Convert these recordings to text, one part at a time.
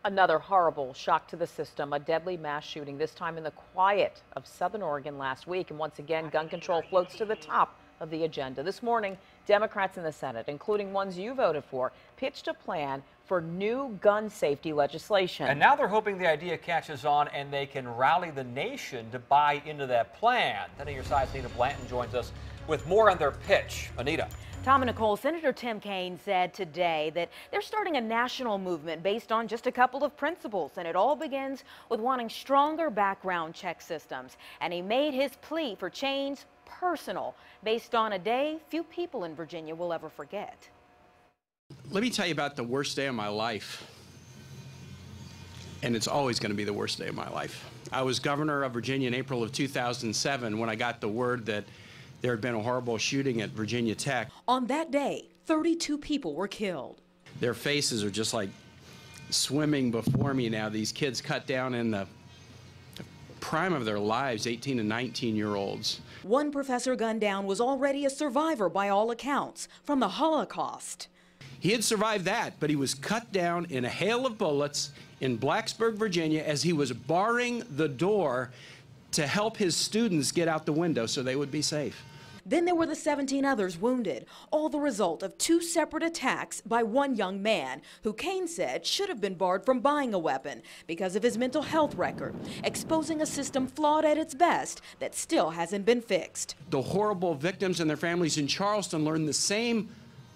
Another horrible shock to the system, a deadly mass shooting, this time in the quiet of Southern Oregon last week. And once again, gun control floats to the top of the agenda. This morning, Democrats in the Senate, including ones you voted for, pitched a plan for new gun safety legislation. And now they're hoping the idea catches on and they can rally the nation to buy into that plan. 10 on your side, Anita Blanton joins us with more on their pitch. Anita. Tom and Nicole, Senator Tim Kaine said today that they're starting a national movement based on just a couple of principles, and it all begins with wanting stronger background check systems. And he made his plea for change personal, based on a day few people in Virginia will ever forget. Let me tell you about the worst day of my life, and it's always going to be the worst day of my life. I was governor of Virginia in April of 2007 when I got the word that there had been a horrible shooting at Virginia Tech. On that day, 32 people were killed. Their faces are just like swimming before me now. These kids cut down in the prime of their lives, 18 and 19-year-olds. One professor gunned down was already a survivor by all accounts from the Holocaust. He had survived that, but he was cut down in a hail of bullets in Blacksburg, Virginia, as he was barring the door to help his students get out the window so they would be safe. Then there were the 17 others wounded, all the result of two separate attacks by one young man who Kaine said should have been barred from buying a weapon because of his mental health record, exposing a system flawed at its best that still hasn't been fixed. The horrible victims and their families in Charleston learned the same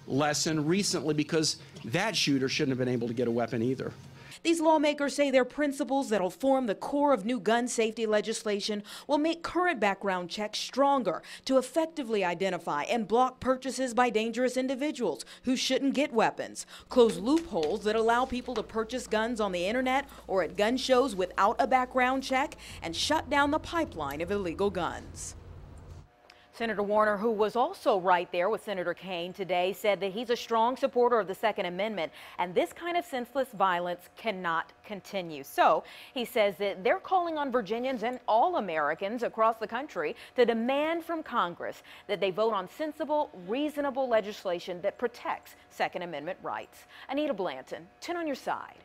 lesson recently because that shooter shouldn't have been able to get a weapon either. These lawmakers say their principles that'll form the core of new gun safety legislation will make current background checks stronger to effectively identify and block purchases by dangerous individuals who shouldn't get weapons, close loopholes that allow people to purchase guns on the internet or at gun shows without a background check, and shut down the pipeline of illegal guns. Senator Warner, who was also right there with Senator Kaine today, said that he's a strong supporter of the Second Amendment, and this kind of senseless violence cannot continue. So he says that they're calling on Virginians and all Americans across the country to demand from Congress that they vote on sensible, reasonable legislation that protects Second Amendment rights. Anita Blanton, 10 on your side.